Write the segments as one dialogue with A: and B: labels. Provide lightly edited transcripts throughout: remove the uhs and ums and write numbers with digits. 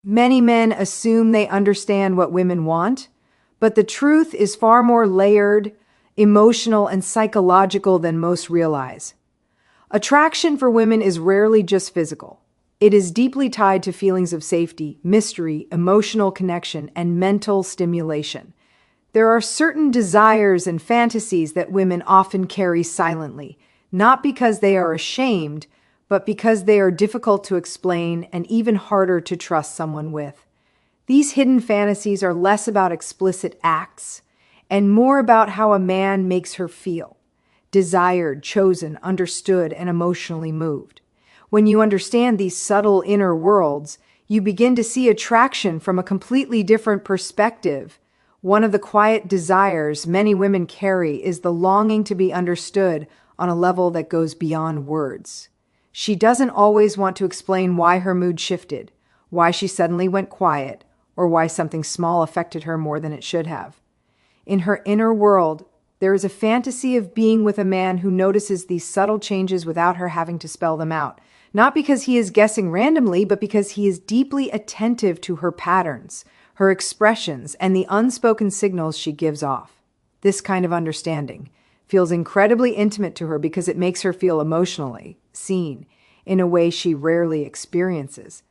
A: Many men assume they understand what women want, but the truth is far more layered, emotional, and psychological than most realize. Attraction for women is rarely just physical. It is deeply tied to feelings of safety, mystery, emotional connection, and mental stimulation. There are certain desires and fantasies that women often carry silently, not because they are ashamed, but because they are difficult to explain and even harder to trust someone with. These hidden fantasies are less about explicit acts and more about how a man makes her feel: desired, chosen, understood, and emotionally moved. When you understand these subtle inner worlds, you begin to see attraction from a completely different perspective. One of the quiet desires many women carry is the longing to be understood on a level that goes beyond words. She doesn't always want to explain why her mood shifted, why she suddenly went quiet, or why something small affected her more than it should have. In her inner world, there is a fantasy of being with a man who notices these subtle changes without her having to spell them out, not because he is guessing randomly, but because he is deeply attentive to her patterns, her expressions, and the unspoken signals she gives off. This kind of understanding feels incredibly intimate to her because it makes her feel emotionally seen in a way she rarely experiences.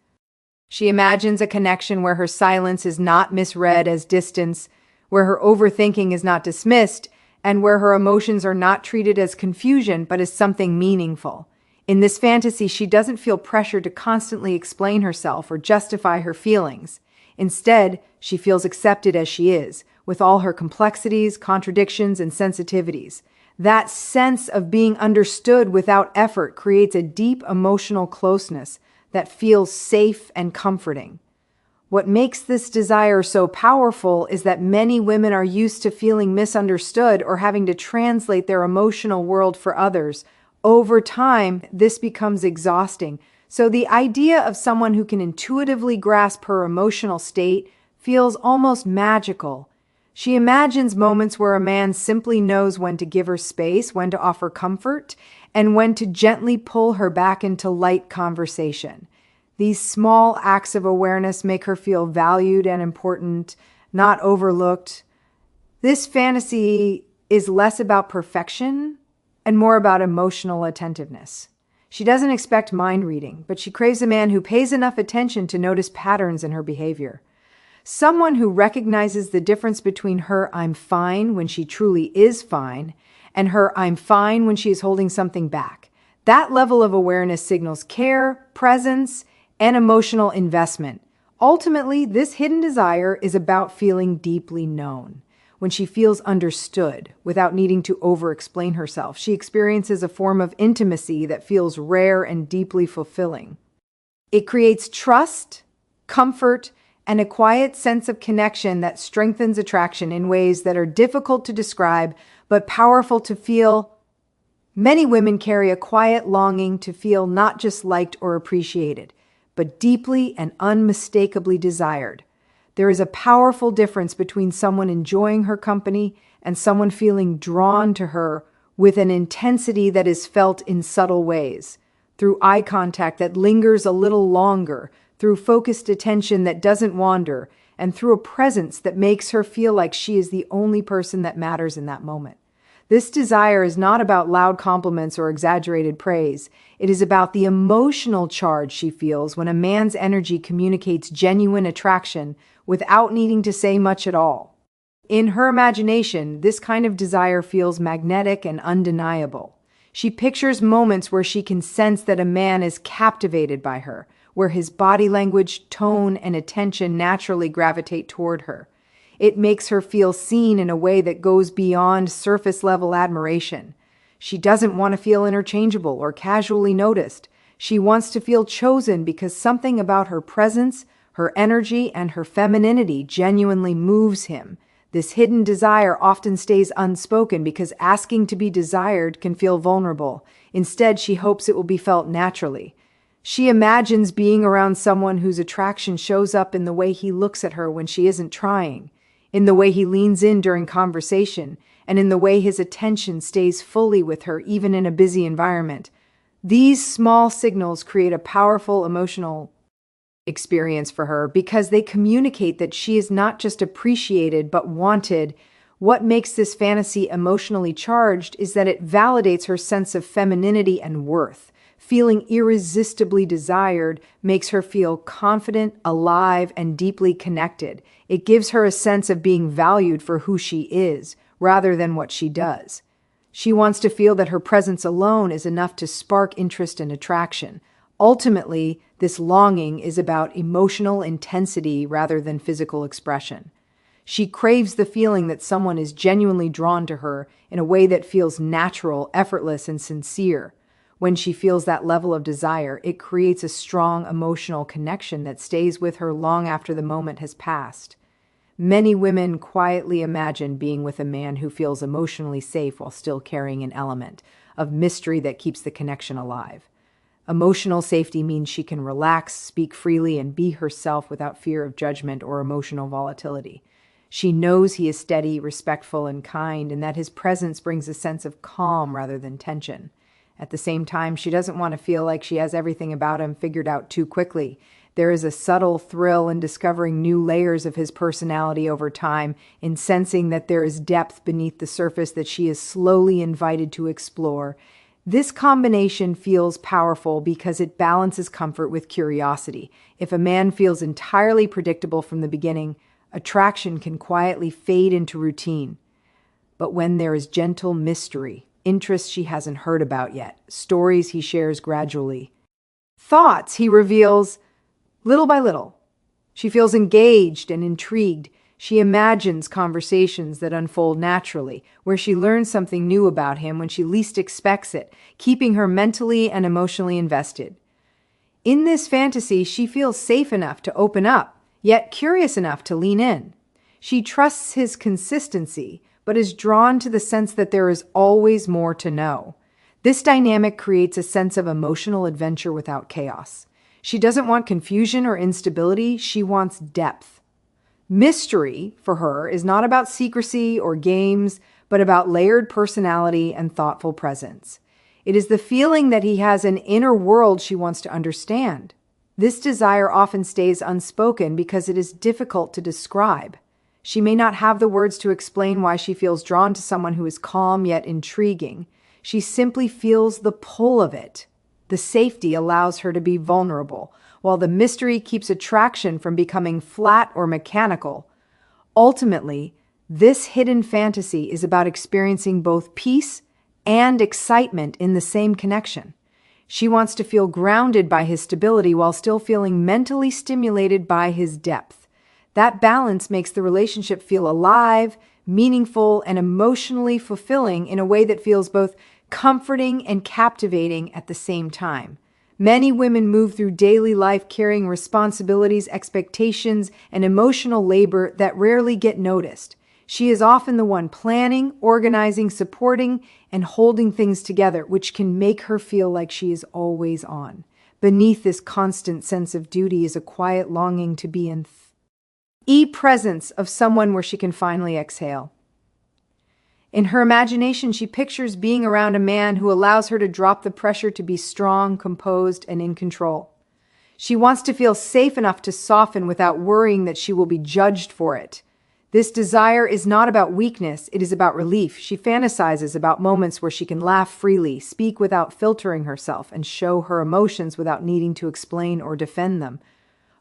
A: She imagines a connection where her silence is not misread as distance, where her overthinking is not dismissed, and where her emotions are not treated as confusion but as something meaningful. In this fantasy, she doesn't feel pressure to constantly explain herself or justify her feelings. Instead, she feels accepted as she is, with all her complexities, contradictions, and sensitivities. That sense of being understood without effort creates a deep emotional closeness that feels safe and comforting. What makes this desire so powerful is that many women are used to feeling misunderstood or having to translate their emotional world for others. Over time, this becomes exhausting. So the idea of someone who can intuitively grasp her emotional state feels almost magical. She imagines moments where a man simply knows when to give her space, when to offer comfort, and when to gently pull her back into light conversation. These small acts of awareness make her feel valued and important, not overlooked. This fantasy is less about perfection and more about emotional attentiveness. She doesn't expect mind reading, but she craves a man who pays enough attention to notice patterns in her behavior. Someone who recognizes the difference between her "I'm fine" when she truly is fine and her "I'm fine" when she is holding something back. That level of awareness signals care, presence, and emotional investment. Ultimately, this hidden desire is about feeling deeply known. When she feels understood without needing to over-explain herself, she experiences a form of intimacy that feels rare and deeply fulfilling. It creates trust, comfort, and a quiet sense of connection that strengthens attraction in ways that are difficult to describe but powerful to feel. Many women carry a quiet longing to feel not just liked or appreciated, but deeply and unmistakably desired. There is a powerful difference between someone enjoying her company and someone feeling drawn to her with an intensity that is felt in subtle ways, through eye contact that lingers a little longer, through focused attention that doesn't wander, and through a presence that makes her feel like she is the only person that matters in that moment. This desire is not about loud compliments or exaggerated praise. It is about the emotional charge she feels when a man's energy communicates genuine attraction without needing to say much at all. In her imagination, this kind of desire feels magnetic and undeniable. She pictures moments where she can sense that a man is captivated by her, where his body language, tone, and attention naturally gravitate toward her. It makes her feel seen in a way that goes beyond surface-level admiration. She doesn't want to feel interchangeable or casually noticed. She wants to feel chosen because something about her presence, her energy, and her femininity genuinely moves him. This hidden desire often stays unspoken because asking to be desired can feel vulnerable. Instead, she hopes it will be felt naturally. She imagines being around someone whose attraction shows up in the way he looks at her when she isn't trying, in the way he leans in during conversation, and in the way his attention stays fully with her even in a busy environment. These small signals create a powerful emotional experience for her because they communicate that she is not just appreciated but wanted. What makes this fantasy emotionally charged is that it validates her sense of femininity and worth. Feeling irresistibly desired makes her feel confident, alive, and deeply connected. It gives her a sense of being valued for who she is, rather than what she does. She wants to feel that her presence alone is enough to spark interest and attraction. Ultimately, this longing is about emotional intensity rather than physical expression. She craves the feeling that someone is genuinely drawn to her in a way that feels natural, effortless, and sincere. When she feels that level of desire, it creates a strong emotional connection that stays with her long after the moment has passed. Many women quietly imagine being with a man who feels emotionally safe while still carrying an element of mystery that keeps the connection alive. Emotional safety means she can relax, speak freely, and be herself without fear of judgment or emotional volatility. She knows he is steady, respectful, and kind, and that his presence brings a sense of calm rather than tension. At the same time, she doesn't want to feel like she has everything about him figured out too quickly. There is a subtle thrill in discovering new layers of his personality over time, in sensing that there is depth beneath the surface that she is slowly invited to explore. This combination feels powerful because it balances comfort with curiosity. If a man feels entirely predictable from the beginning, attraction can quietly fade into routine. But when there is gentle mystery, interests she hasn't heard about yet, stories he shares gradually, thoughts he reveals little by little, she feels engaged and intrigued. She imagines conversations that unfold naturally, where she learns something new about him when she least expects it, keeping her mentally and emotionally invested. In this fantasy, she feels safe enough to open up, yet curious enough to lean in. She trusts his consistency, but is drawn to the sense that there is always more to know. This dynamic creates a sense of emotional adventure without chaos. She doesn't want confusion or instability, she wants depth. Mystery, for her, is not about secrecy or games, but about layered personality and thoughtful presence. It is the feeling that he has an inner world she wants to understand. This desire often stays unspoken because it is difficult to describe. She may not have the words to explain why she feels drawn to someone who is calm yet intriguing. She simply feels the pull of it. The safety allows her to be vulnerable, while the mystery keeps attraction from becoming flat or mechanical. Ultimately, this hidden fantasy is about experiencing both peace and excitement in the same connection. She wants to feel grounded by his stability while still feeling mentally stimulated by his depth. That balance makes the relationship feel alive, meaningful, and emotionally fulfilling in a way that feels both comforting and captivating at the same time. Many women move through daily life carrying responsibilities, expectations, and emotional labor that rarely get noticed. She is often the one planning, organizing, supporting, and holding things together, which can make her feel like she is always on. Beneath this constant sense of duty is a quiet longing to be in presence of someone where she can finally exhale. In her imagination, she pictures being around a man who allows her to drop the pressure to be strong, composed, and in control. She wants to feel safe enough to soften without worrying that she will be judged for it. This desire is not about weakness, it is about relief. She fantasizes about moments where she can laugh freely, speak without filtering herself, and show her emotions without needing to explain or defend them.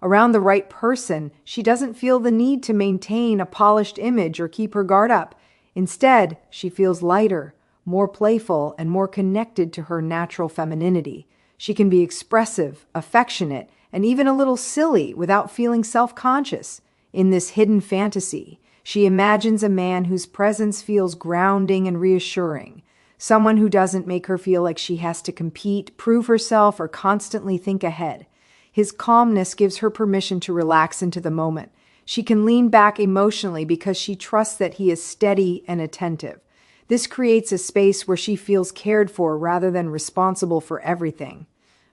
A: Around the right person, she doesn't feel the need to maintain a polished image or keep her guard up. Instead, she feels lighter, more playful, and more connected to her natural femininity. She can be expressive, affectionate, and even a little silly without feeling self-conscious. In this hidden fantasy, she imagines a man whose presence feels grounding and reassuring, someone who doesn't make her feel like she has to compete, prove herself, or constantly think ahead. His calmness gives her permission to relax into the moment. She can lean back emotionally because she trusts that he is steady and attentive. This creates a space where she feels cared for rather than responsible for everything.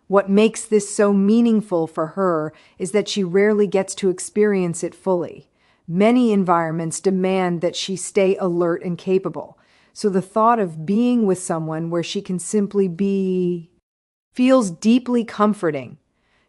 A: What makes this so meaningful for her is that she rarely gets to experience it fully. Many environments demand that she stay alert and capable, so the thought of being with someone where she can simply be feels deeply comforting.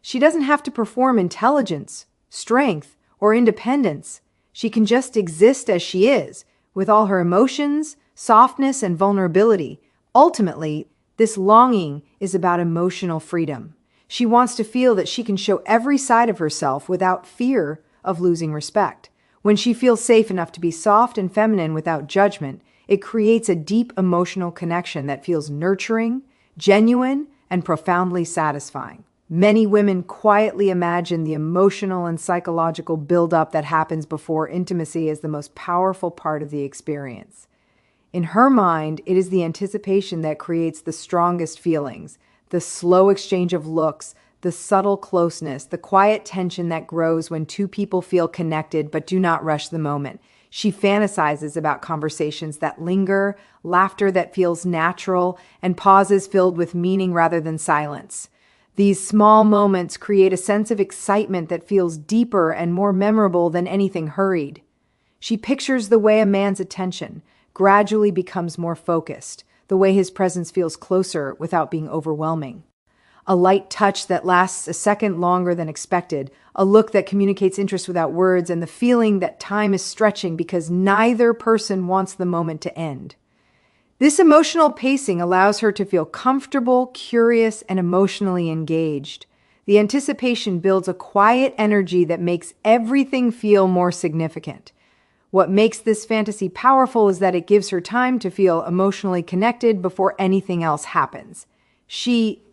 A: She doesn't have to perform intelligence, strength, or independence. She can just exist as she is, with all her emotions, softness, and vulnerability. Ultimately, this longing is about emotional freedom. She wants to feel that she can show every side of herself without fear of losing respect. When she feels safe enough to be soft and feminine without judgment, it creates a deep emotional connection that feels nurturing, genuine, and profoundly satisfying. Many women quietly imagine the emotional and psychological buildup that happens before intimacy as the most powerful part of the experience. In her mind, it is the anticipation that creates the strongest feelings, the slow exchange of looks, the subtle closeness, the quiet tension that grows when two people feel connected but do not rush the moment. She fantasizes about conversations that linger, laughter that feels natural, and pauses filled with meaning rather than silence. These small moments create a sense of excitement that feels deeper and more memorable than anything hurried. She pictures the way a man's attention gradually becomes more focused, the way his presence feels closer without being overwhelming. A light touch that lasts a second longer than expected, a look that communicates interest without words, and the feeling that time is stretching because neither person wants the moment to end. This emotional pacing allows her to feel comfortable, curious, and emotionally engaged. The anticipation builds a quiet energy that makes everything feel more significant. What makes this fantasy powerful is that it gives her time to feel emotionally connected before anything else happens. She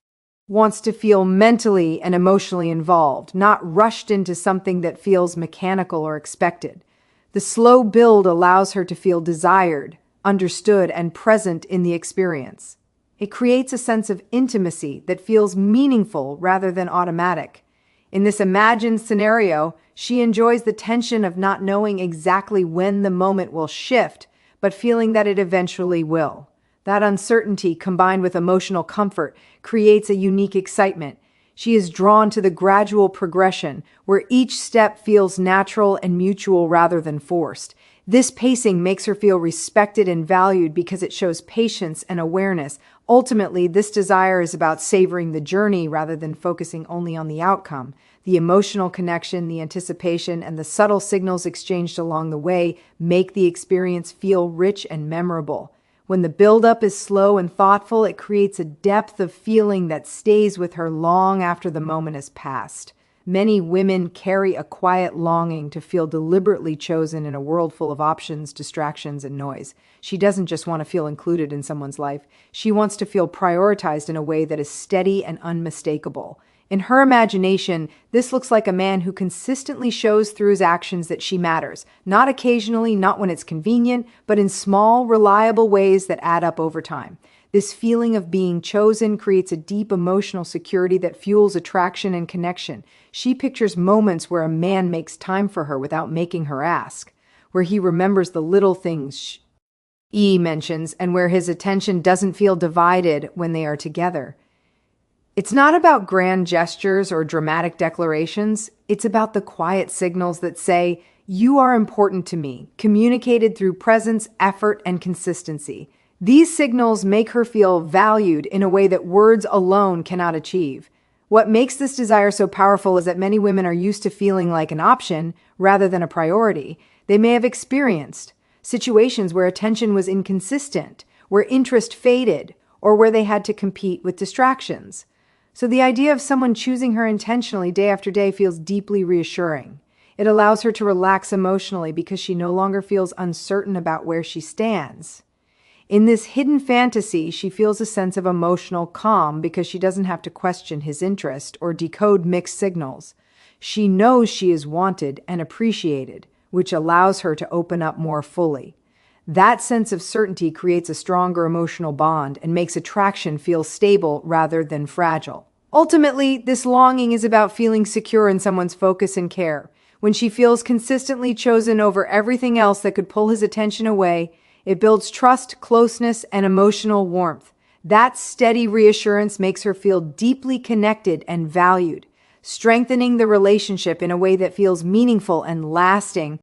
A: wants to feel mentally and emotionally involved, not rushed into something that feels mechanical or expected. The slow build allows her to feel desired, understood, and present in the experience. It creates a sense of intimacy that feels meaningful rather than automatic. In this imagined scenario, she enjoys the tension of not knowing exactly when the moment will shift, but feeling that it eventually will. That uncertainty, combined with emotional comfort, creates a unique excitement. She is drawn to the gradual progression, where each step feels natural and mutual rather than forced. This pacing makes her feel respected and valued because it shows patience and awareness. Ultimately, this desire is about savoring the journey rather than focusing only on the outcome. The emotional connection, the anticipation, and the subtle signals exchanged along the way make the experience feel rich and memorable. When the buildup is slow and thoughtful, it creates a depth of feeling that stays with her long after the moment has passed. Many women carry a quiet longing to feel deliberately chosen in a world full of options, distractions, and noise. She doesn't just want to feel included in someone's life. She wants to feel prioritized in a way that is steady and unmistakable. In her imagination, this looks like a man who consistently shows through his actions that she matters, not occasionally, not when it's convenient, but in small, reliable ways that add up over time. This feeling of being chosen creates a deep emotional security that fuels attraction and connection. She pictures moments where a man makes time for her without making her ask, where he remembers the little things he mentions, and where his attention doesn't feel divided when they are together. It's not about grand gestures or dramatic declarations. It's about the quiet signals that say, "You are important to me," communicated through presence, effort, and consistency. These signals make her feel valued in a way that words alone cannot achieve. What makes this desire so powerful is that many women are used to feeling like an option rather than a priority. They may have experienced situations where attention was inconsistent, where interest faded, or where they had to compete with distractions. So the idea of someone choosing her intentionally day after day feels deeply reassuring. It allows her to relax emotionally because she no longer feels uncertain about where she stands. In this hidden fantasy, she feels a sense of emotional calm because she doesn't have to question his interest or decode mixed signals. She knows she is wanted and appreciated, which allows her to open up more fully. That sense of certainty creates a stronger emotional bond and makes attraction feel stable rather than fragile. Ultimately, this longing is about feeling secure in someone's focus and care. When she feels consistently chosen over everything else that could pull his attention away, it builds trust, closeness, and emotional warmth. That steady reassurance makes her feel deeply connected and valued, strengthening the relationship in a way that feels meaningful and lasting